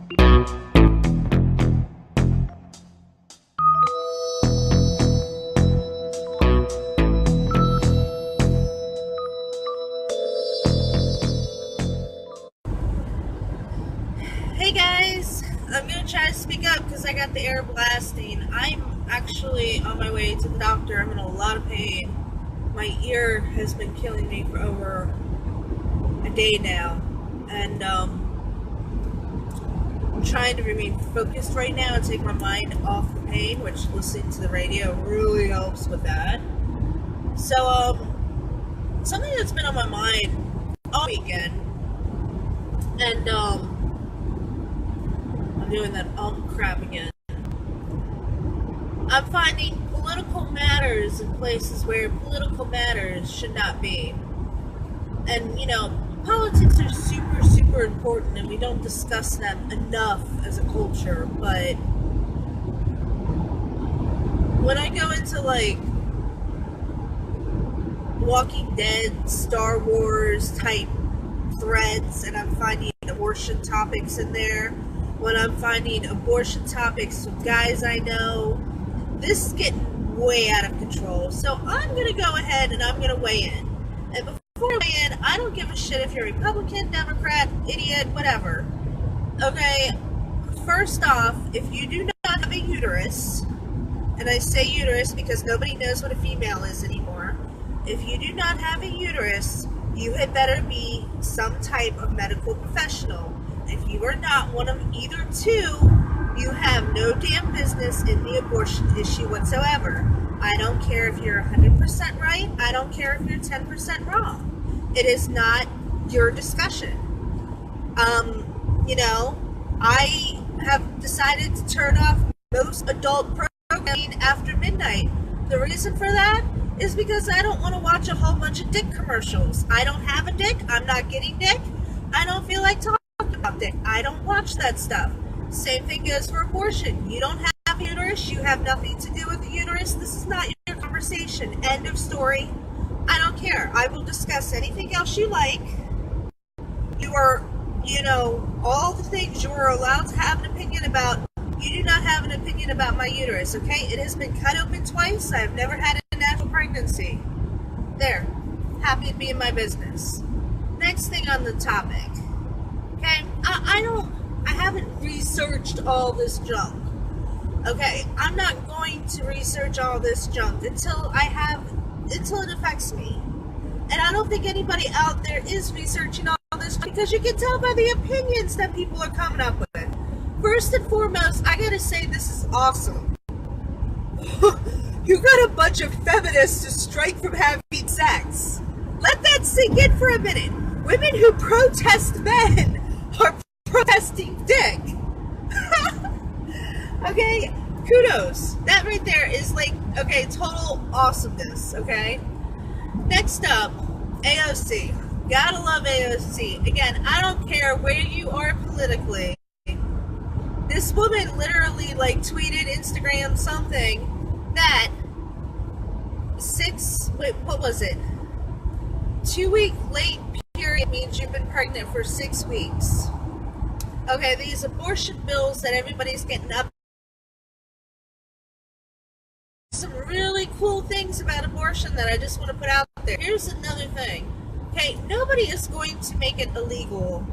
Hey guys, I'm gonna try to speak up because I got the air blasting. I'm actually on my way to the doctor. I'm in a lot of pain. My ear has been killing me for over a day now, and I'm trying to remain focused right now and take my mind off the pain, which listening to the radio really helps with that. So, something that's been on my mind all weekend, and I'm doing that crap again. I'm finding political matters in places where political matters should not be. And, politics are super, super important, and we don't discuss them enough as a culture, but when I go into, Walking Dead, Star Wars type threads, and I'm finding abortion topics in there, when I'm finding abortion topics with guys I know, this is getting way out of control. So I'm going to go ahead and I'm going to weigh in. And before I weigh in, I don't give a shit if you're Republican, Democrat, idiot, whatever. Okay, first off, if you do not have a uterus, and I say uterus because nobody knows what a female is anymore, if you do not have a uterus, you had better be some type of medical professional. If you are not one of either two, you have no damn business in the abortion issue whatsoever. I don't care if you're 100% right. I don't care if you're 10% wrong. It is not your discussion. I have decided to turn off most adult programming after midnight. The reason for that is because I don't want to watch a whole bunch of dick commercials. I don't have a dick. I'm not getting dick. I don't feel like talking about dick. I don't watch that stuff. Same thing goes for abortion. You don't have a uterus. You have nothing to do with the uterus. This is not your conversation. End of story. I don't care. I will discuss anything else you like. You are, all the things you are allowed to have an opinion about. You do not have an opinion about my uterus, okay? It has been cut open twice. I have never had a natural pregnancy. There. Happy to be in my business. Next thing on the topic. Okay? I haven't researched all this junk. Okay? I'm not going to research all this junk until it affects me. And I don't think anybody out there is researching all this because you can tell by the opinions that people are coming up with. First and foremost, I gotta say this is awesome. You got a bunch of feminists to strike from having sex. Let that sink in for a minute. Women who protest men are protesting dick. Okay, kudos. That right there is total awesomeness, okay? Next up, AOC. Gotta love AOC. Again, I don't care where you are politically. This woman literally tweeted, Instagram something that 2-week late period means you've been pregnant for 6 weeks. Okay, these abortion bills that everybody's getting up. Some really cool things about abortion that I just want to put out there. Here's another thing. Okay, nobody is going to make it illegal.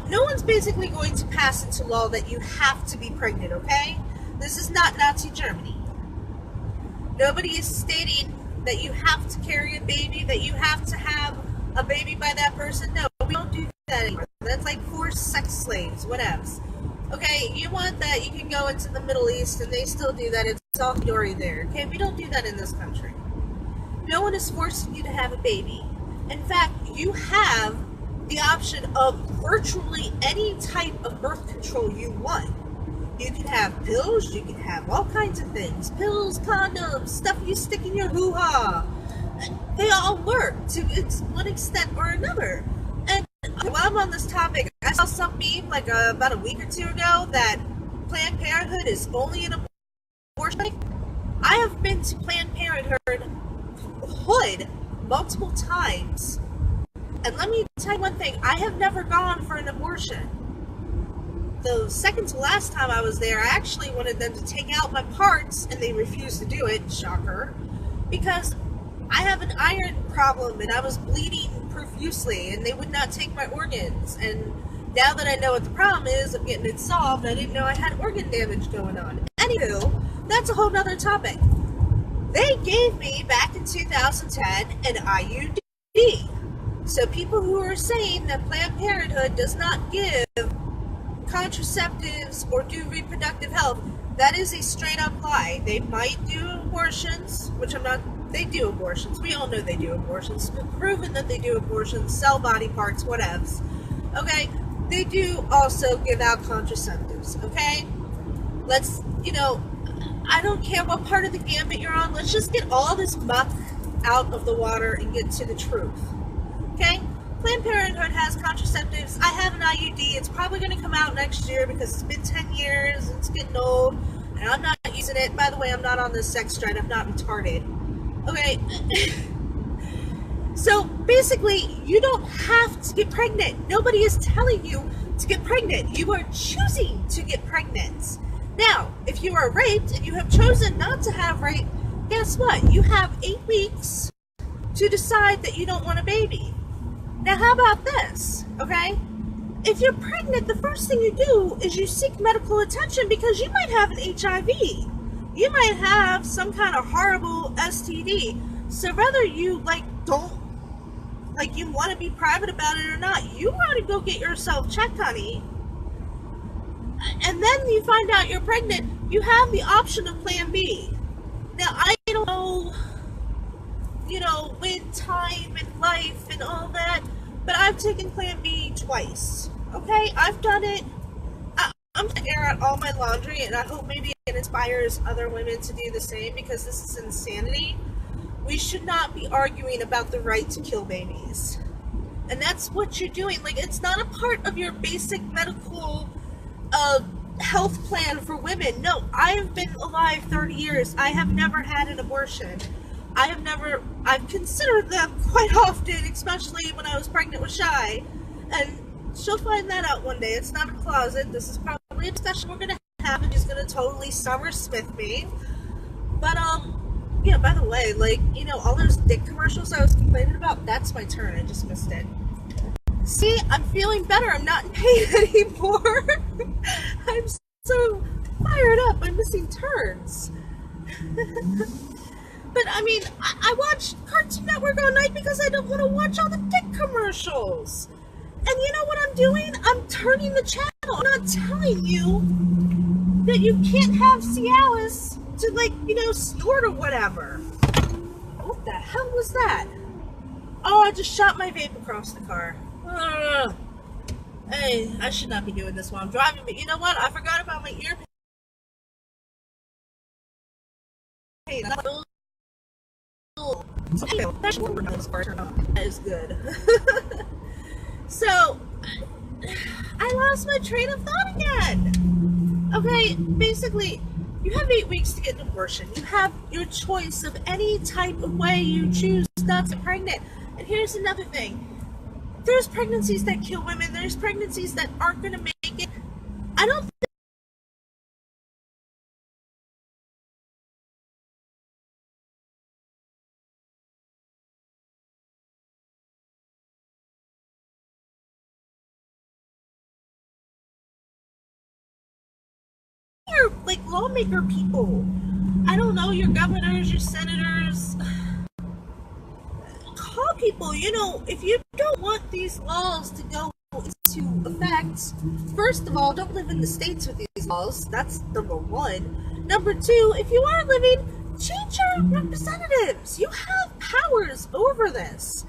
No one's basically going to pass into law that you have to be pregnant, okay? This is not Nazi Germany. Nobody is stating that you have to carry a baby, that you have to have a baby by that person. No, we don't do that anymore. That's like forced sex slaves, whatevs. Okay, you want that, you can go into the Middle East and they still do that. It's all glory there. Okay, we don't do that in this country. No one is forcing you to have a baby. In fact, you have the option of virtually any type of birth control you want. You can have pills, you can have all kinds of things. Pills, condoms, stuff you stick in your hoo-ha. They all work to one extent or another. And while I'm on this topic, I saw some meme about a week or two ago that Planned Parenthood is only an abortion. I have been to Planned Parenthood multiple times. And let me tell you one thing, I have never gone for an abortion. the second to last time I was there, I actually wanted them to take out my parts, and they refused to do it, shocker, because I have an iron problem, and I was bleeding profusely, and they would not take my organs. And now that I know what the problem is, I'm getting it solved. I didn't know I had organ damage going on. Anywho, that's a whole nother topic. They gave me, back in 2010, an IUD. So people who are saying that Planned Parenthood does not give contraceptives or do reproductive health, that is a straight up lie. They might do abortions, which I'm not, they do abortions. We all know they do abortions. It's been proven that they do abortions, sell body parts, whatevs. Okay? They do also give out contraceptives, okay? Let's, I don't care what part of the gambit you're on. Let's just get all this muck out of the water and get to the truth. Okay? Planned Parenthood has contraceptives. I have an IUD. It's probably going to come out next year because it's been 10 years. It's getting old. And I'm not using it. By the way, I'm not on this sex trend. I'm not retarded. Okay? So, basically, you don't have to get pregnant. Nobody is telling you to get pregnant. You are choosing to get pregnant. Now, if you are raped and you have chosen not to have rape, guess what? You have 8 weeks to decide that you don't want a baby. Now, how about this, okay? If you're pregnant, the first thing you do is you seek medical attention because you might have an HIV. You might have some kind of horrible STD. So whether you, you want to be private about it or not, you want to go get yourself checked, honey. And then you find out you're pregnant, you have the option of Plan B. Now, I don't know, with time and life and all that, but I've taken Plan B twice, okay? I've done it. I'm going to air out all my laundry, and I hope maybe it inspires other women to do the same, because this is insanity. We should not be arguing about the right to kill babies. And that's what you're doing. It's not a part of your basic medical health plan for women. No, I've been alive 30 years. I have never had an abortion. I've considered them quite often, especially when I was pregnant with Shy. And she'll find that out one day. It's not a closet. This is probably a discussion we're going to have, and she's going to totally Summer Smith me. But, yeah, by the way, all those dick commercials I was complaining about, that's my turn. I just missed it. See, I'm feeling better. I'm not in pain anymore. I'm so fired up. I'm missing turns. But, I watch Cartoon Network all night because I don't want to watch all the dick commercials. And you know what I'm doing? I'm turning the channel. I'm not telling you that you can't have Cialis to, snort or whatever. What the hell was that? Oh, I just shot my vape across the car. Hey, I should not be doing this while I'm driving, but you know what? I forgot about my earpiece. That is good. So, I lost my train of thought again. Okay, basically, you have 8 weeks to get an abortion. You have your choice of any type of way you choose not to get pregnant. And here's another thing. There's pregnancies that kill women. There's pregnancies that aren't going to make it. I don't think you're lawmaker people. I don't know, your governors, your senators. Call people, if you don't want these laws to go into effect, first of all, don't live in the states with these laws. That's number one. Number two, if you are living, change your representatives. You have powers over this.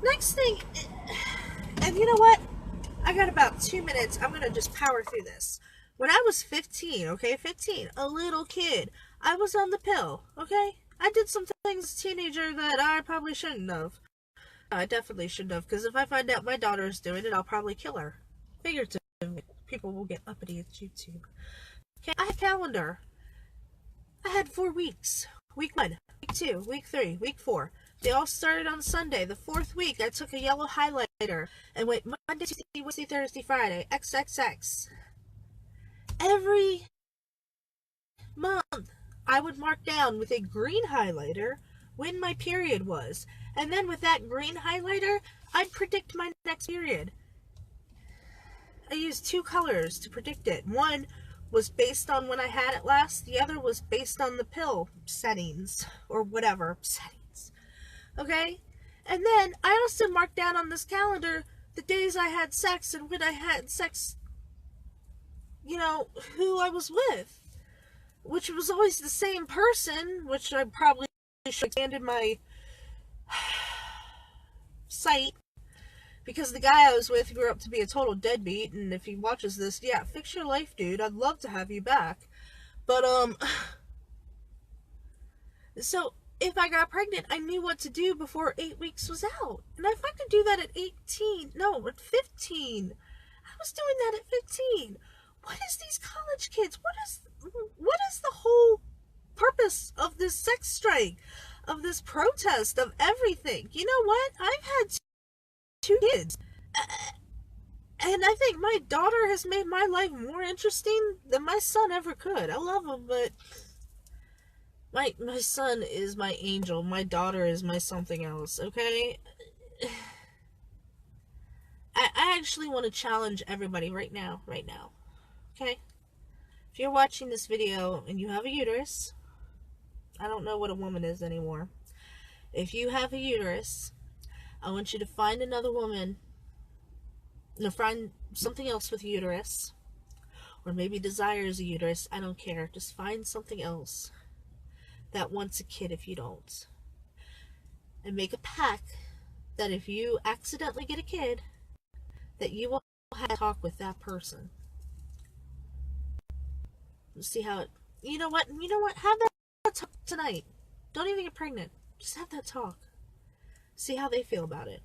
Next thing, and you know what? I got about 2 minutes. I'm going to just power through this. When I was 15, a little kid, I was on the pill, okay? I did some things as a teenager that I probably shouldn't have. I definitely shouldn't have, because if I find out my daughter's doing it, I'll probably kill her. Figuratively, people will get uppity at YouTube. Okay, I had a calendar. I had 4 weeks. Week 1, week 2, week 3, week 4. They all started on Sunday. The 4th week, I took a yellow highlighter and went Monday, Tuesday, Wednesday, Thursday, Friday, XXX. every month I would mark down with a green highlighter when my period was. And then with that green highlighter, I'd predict my next period. I used 2 colors to predict it. One was based on when I had it last. The other was based on the pill settings or whatever settings. Okay? And then I also marked down on this calendar the days I had sex and when I had sex, you know, who I was with, which was always the same person, which I probably should have expanded my site, because the guy I was with grew up to be a total deadbeat, and if he watches this, yeah, fix your life, dude. I'd love to have you back. But, so if I got pregnant, I knew what to do before 8 weeks was out. And if I could do that at 15, no, at 15, I was doing that at 15. What is these college kids? What is the whole purpose of this sex strike, of this protest, of everything? You know what? I've had 2 kids. And I think my daughter has made my life more interesting than my son ever could. I love him, but my son is my angel. My daughter is my something else, okay? I actually want to challenge everybody right now. Okay? If you're watching this video and you have a uterus, I don't know what a woman is anymore. If you have a uterus, I want you to find another woman, no, find something else with a uterus, or maybe desires a uterus. I don't care. Just find something else that wants a kid if you don't. And make a pact that if you accidentally get a kid, that you will have a talk with that person. See how it, you know what, have that talk tonight. Don't even get pregnant. Just have that talk. See how they feel about it.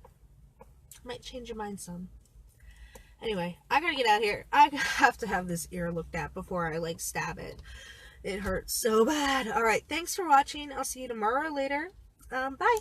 Might change your mind some. Anyway, I gotta get out of here. I have to have this ear looked at before I, like, stab it. It hurts so bad. Alright, thanks for watching. I'll see you tomorrow or later. Bye.